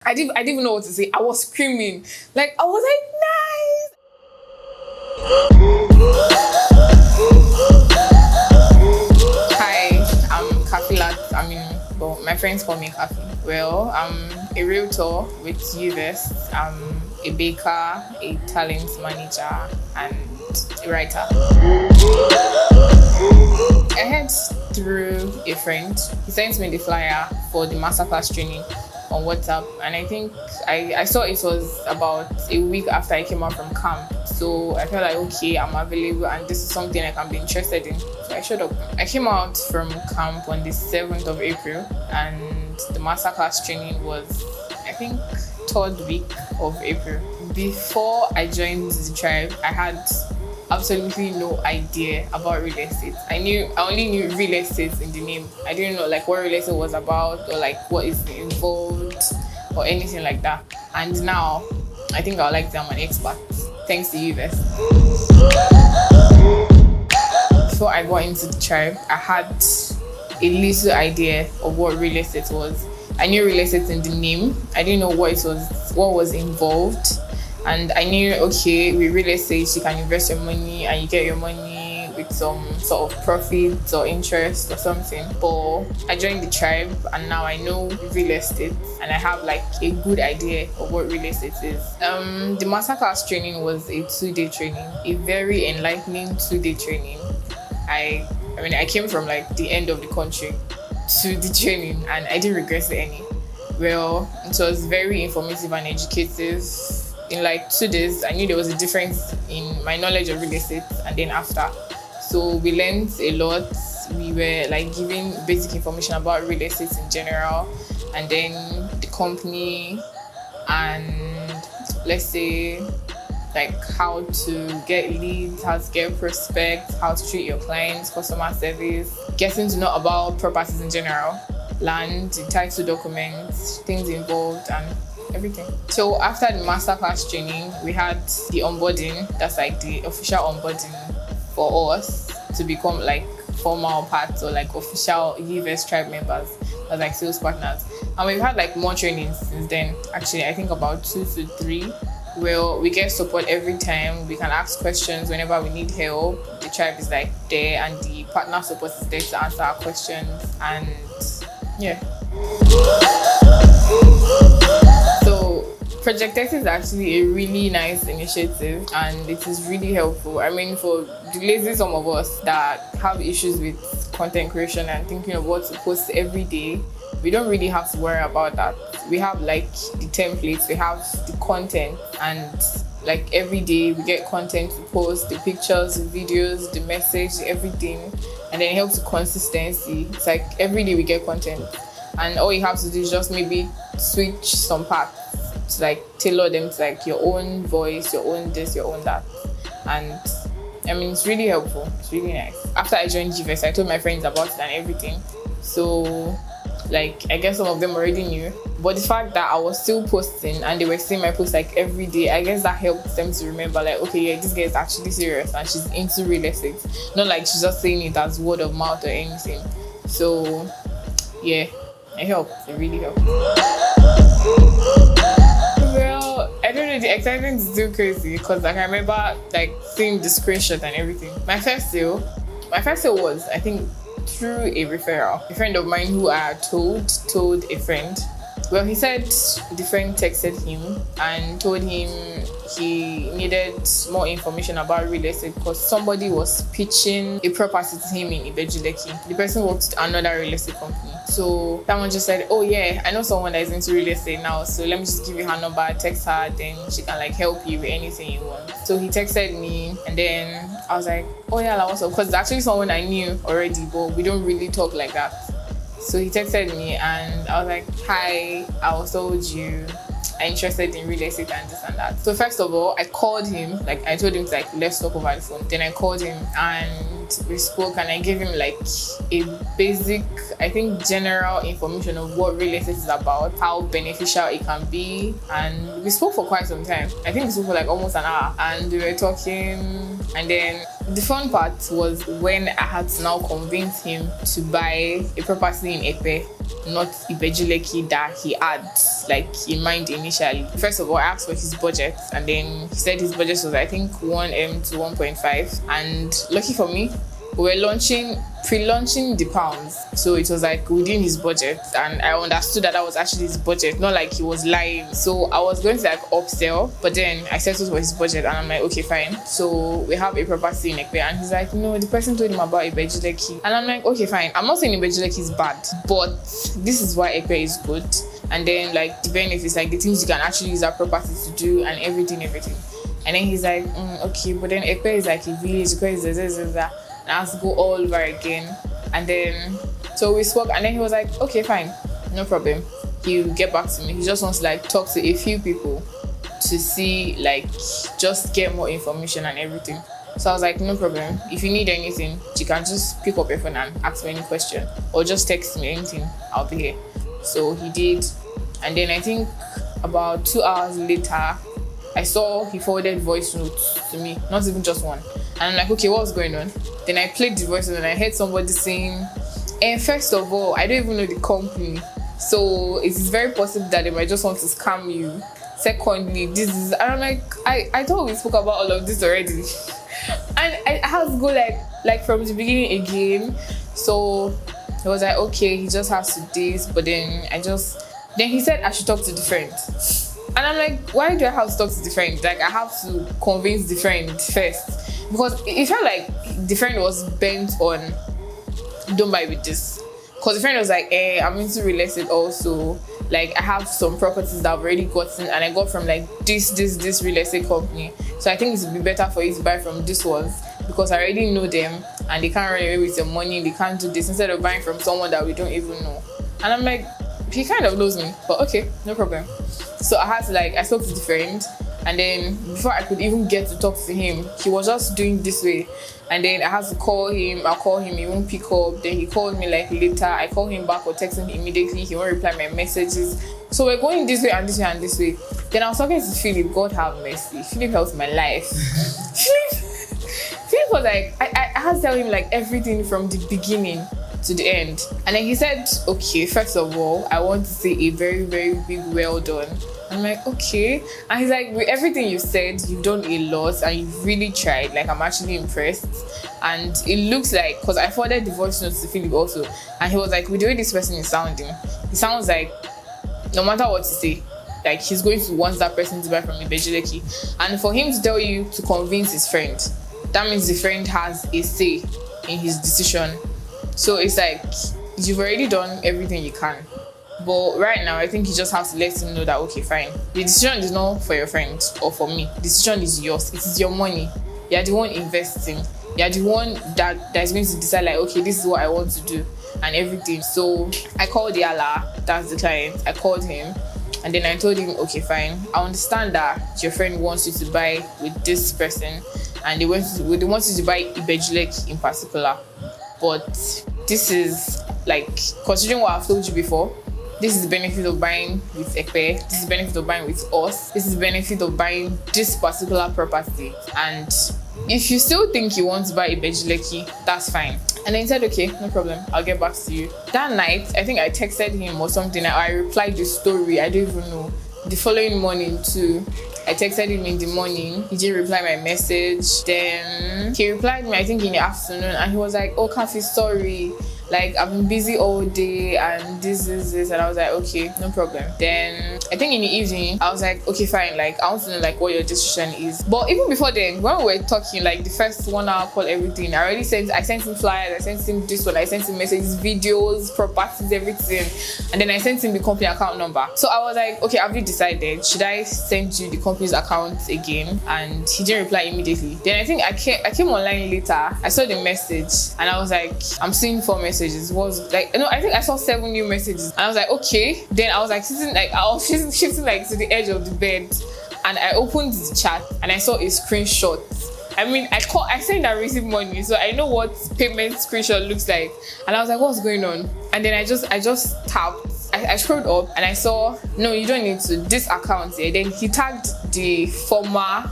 I didn't even know what to say. I was screaming. Like, I was like, nice. Hi, I'm Khafilat Aminu, but my friends call me Khafi. Well, I'm a realtor with Uvest. I'm a baker, a talent manager, and a writer. I heard through a friend. He sent me the flyer for the masterclass training on WhatsApp, and I think I saw it was about a week after I came out from camp. So I felt like, okay, I'm available and this is something I can be interested in. So I showed up. I came out from camp on the 7th of April, and the masterclass training was, I think, 3rd week of April. Before I joined the tribe, I had absolutely no idea about real estate. I only knew real estate in the name. I didn't know like what real estate was about or like what is involved or anything like that. And now I think I like that I'm an expert thanks to Uvest. Before I got into the tribe, I had a little idea of what real estate was. I knew real estate in the name. I didn't know what was involved. And I knew, okay, with real estate, you can invest your money and you get your money with some sort of profit or interest or something. But I joined the tribe and now I know real estate and I have like a good idea of what real estate is. The masterclass training was a 2-day training, a very enlightening 2-day training. I came from like the end of the country to the training and I didn't regret it any. Well, it was very informative and educative. In like 2 days, I knew there was a difference in my knowledge of real estate and then after. So we learned a lot. We were like giving basic information about real estate in general and then the company and let's say like how to get leads, how to get prospects, how to treat your clients, customer service, getting to know about properties in general, land, the title documents, things involved and everything. So after the masterclass training, we had the onboarding. That's like the official onboarding for us to become like formal parts or like official Uvest Tribe members as like sales partners. And we've had like more trainings since then. Actually, I think about 2 to 3. Well, we get support every time. We can ask questions whenever we need help. The tribe is like there and the partner support is there to answer our questions. And yeah. So Project X is actually a really nice initiative and it is really helpful. I mean, for the lazy some of us that have issues with content creation and thinking of what to post every day, we don't really have to worry about that. We have like the templates, we have the content, and like every day we get content to post, the pictures, the videos, the message, everything, and then it helps with consistency. It's like every day we get content. And all you have to do is just maybe switch some parts to like tailor them to like your own voice, your own this, your own that. And I mean, it's really helpful. It's really nice. After I joined Uvest, I told my friends about it and everything. So like, I guess some of them already knew. But the fact that I was still posting and they were seeing my posts like every day, I guess that helped them to remember like, okay, yeah, this girl is actually serious and she's into real estate. Not like she's just saying it as word of mouth or anything. So yeah. It helped. It really helped. Well, I don't know. The excitement is still crazy because like I remember like seeing the screenshot and everything. My first sale was I think through a referral. A friend of mine who I had told a friend. Well, he said the friend texted him and told him he needed more information about real estate because somebody was pitching a property to him in Ibejuleki. The person worked at another real estate company. So someone just said, oh yeah, I know someone that is into real estate now, so let me just give you her number, text her, then she can like help you with anything you want. So he texted me and then I was like, oh yeah, like, what's up? Because it's actually someone I knew already, but we don't really talk like that. So he texted me and I was like, hi, I was told you I'm interested in real estate and this and that. So first of all, I called him, like I told him to like, let's talk over the phone. Then I called him and we spoke, and I gave him like a basic, I think, general information of what real estate is about, how beneficial it can be, and we spoke for quite some time. I think we spoke for like almost an hour, and we were talking, and then the fun part was when I had to now convince him to buy a property in Epe, not Ibejuleki that he had like in mind initially. First of all, I asked for his budget, and then he said his budget was I think 1M to 1.5, and lucky for me, we were pre-launching the pounds, so it was like within his budget, and I understood that was actually his budget, not like he was lying. So I was going to like upsell, but then I settled for his budget, and I'm like, okay, fine. So we have a property in Ekpe, and he's like, no, the person told him about Ibejuleki, and I'm like, okay, fine. I'm not saying Ibejuleki is bad, but this is why Ekpe is good, and then like the benefits, like the things you can actually use that property to do, and everything. And then he's like, okay, but then Ekpe is like a village, Ekpe is that. I have to go all over again. And then so we spoke, and then he was like, okay, fine, no problem, he'll get back to me. He just wants to like talk to a few people to see, like, just get more information and everything. So I was like, no problem, if you need anything, you can just pick up your phone and ask me any question, or just text me anything, I'll be here. So he did, and then I think about 2 hours later, I saw he forwarded voice notes to me, not even just one. And I'm like, okay, what was going on? Then I played the voice note, and I heard somebody saying, and first of all, I don't even know the company, so it is very possible that they might just want to scam you. Secondly, this is, and I'm like, I thought we spoke about all of this already. And I had to go like from the beginning again. So he was like, okay, he just has to this, but then he said I should talk to the friend. And I'm like, why do I have to talk to the friend? Like, I have to convince the friend first, because it felt like the friend was bent on don't buy with this. Because the friend was like, I'm into real estate also. Like, I have some properties that I've already gotten, and I got from like this real estate company. So I think it would be better for you to buy from this ones, because I already know them and they can't run away with your money. They can't do this, instead of buying from someone that we don't even know. And I'm like, he kind of knows me, but okay, no problem. So I spoke to the friend, and then before I could even get to talk to him, he was just doing this way. And then I had to call him, he won't pick up. Then he called me like later, I called him back or text him immediately, he won't reply my messages. So we're going this way and this way and this way. Then I was talking to Philip, God have mercy. Philip helped my life. Philip was like, I had to tell him like everything from the beginning to the end. And then he said, okay, first of all, I want to say a very, very big well done. I'm like, okay. And he's like, with everything you said, you've done a lot and you've really tried. Like, I'm actually impressed. And it looks like, because I forwarded the voice notes to Philip also, and he was like, with the way this person is sounding, it sounds like no matter what you say, like, he's going to want that person to buy from Ibejuleki. And for him to tell you to convince his friend, that means the friend has a say in his decision. So it's like, you've already done everything you can. But right now, I think you just have to let him know that, okay, fine, the decision is not for your friend or for me. The decision is yours. It is your money. You're the one investing. You're the one that is going to decide, like, okay, this is what I want to do and everything. So I called Yala, that's the client. I called him, and then I told him, okay, fine, I understand that your friend wants you to buy with this person, and they want you to buy Ibejuleki in particular. But this is, like, considering what I've told you before, this is the benefit of buying with Ekpe, this is the benefit of buying with us, this is the benefit of buying this particular property. And if you still think you want to buy Ibejuleki, that's fine. And then he said, okay, no problem, I'll get back to you. That night, I think I texted him or something, I replied the story, I don't even know. The following morning too, I texted him in the morning, he didn't reply my message. Then he replied me, I think in the afternoon, and he was like, oh, Khafi, sorry, like, I've been busy all day and this, and I was like, okay, no problem. Then I think in the evening, I was like, okay, fine, like, I want to know like what your decision is. But even before then, when we were talking, like the first 1 hour call, everything, I sent him flyers, I sent him this one, I sent him messages, videos, properties, everything. And then I sent him the company account number. So I was like, okay, have you decided? Should I send you the company's account again? And he didn't reply immediately. Then I think I came online later, I saw the message, and I was like, I'm seeing 4 messages. Was like, no, I think I saw 7 new messages, and I was like, okay. Then I was like shifting like to the edge of the bed, and I opened the chat and I saw a screenshot, I mean, I sent and received money, so I know what payment screenshot looks like. And I was like, what's going on? And then I just tapped. I scrolled up and I saw, no, you don't need to, this account here. Then he tagged the former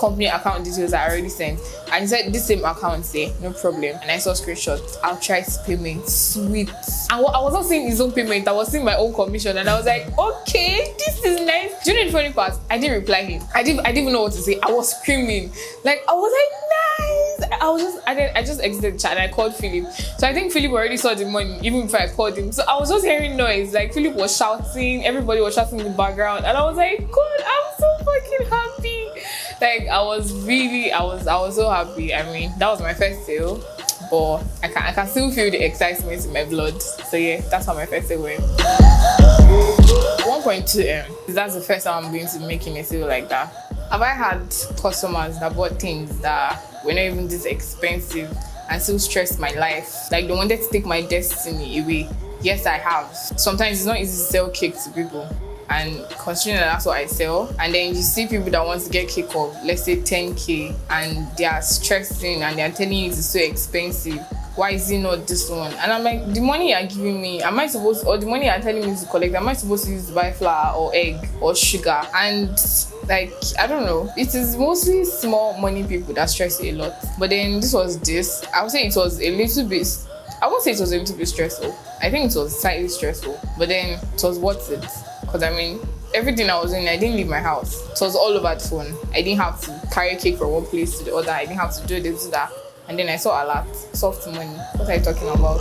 company account details I already sent, and he said this same account say no problem. And I saw screenshots. I'll try his payment. Sweet. And I was not seeing his own payment, I was seeing my own commission, and I was like, okay, this is nice. Do you know the funny part? I didn't reply him. I didn't even know what to say. I was screaming. Like, I was like, nice. I just exited the chat and I called Philip. So I think Philip already saw the money even before I called him. So I was just hearing noise. Like, Philip was shouting, everybody was shouting in the background, and I was like, God, I'm so fucking happy. Like, I was so happy. I mean, that was my first sale, but I can still feel the excitement in my blood. So yeah, that's how my first sale went. 1.2M. That's the first time I'm going to be making a sale like that. Have I had customers that bought things that were not even this expensive and still stressed my life? Like, they wanted to take my destiny away. Yes, I have. Sometimes it's not easy to sell cake to people. And considering that that's what I sell, and then you see people that want to get cake of, let's say 10K, and they are stressing and they are telling you it's so expensive. Why is it not this one? And I'm like, the money you're giving me, or the money you're telling me to collect, am I supposed to use to buy flour or egg or sugar? And like, I don't know. It is mostly small money people that stress a lot. But then I would say it was a little bit, I won't say it was a little bit stressful. I think it was slightly stressful, but then it was worth it. Because I mean, everything I was doing, I didn't leave my house. It was all over the phone. I didn't have to carry cake from one place to the other. I didn't have to do this, do that. And then I saw a lot. Soft money. What are you talking about?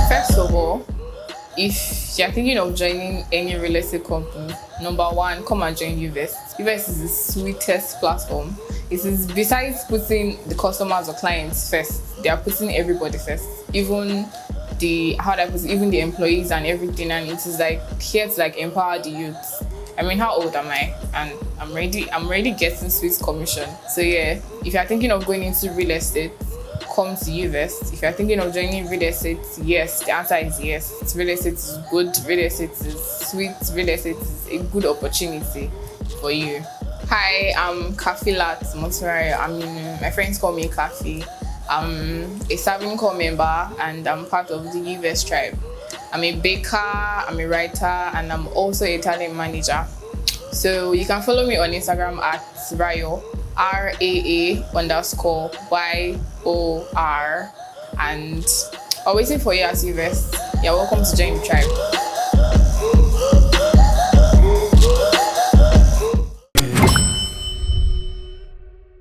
First of all, if you're thinking of joining any real estate company, number one, come and join Uvest. Uvest is the sweetest platform. It is, besides putting the customers or clients first, they are putting everybody first. Even the employees and everything, and it is like here to like empower the youth. I mean, how old am I? And I'm already getting sweet commission. So yeah, if you're thinking of going into real estate, come to Uvest. If you're thinking of joining real estate, yes, the answer is yes. Real estate is good, real estate is sweet, real estate is a good opportunity for you. Hi, I'm Khafilat Aminu. My friends call me Khafi. I'm a serving corps member and I'm part of the Uvest Tribe. I'm a baker, I'm a writer, and I'm also a talent manager. So you can follow me on Instagram at Rayo, RAA_YOR, and I'm waiting for you at Uvest. You're welcome to join the tribe.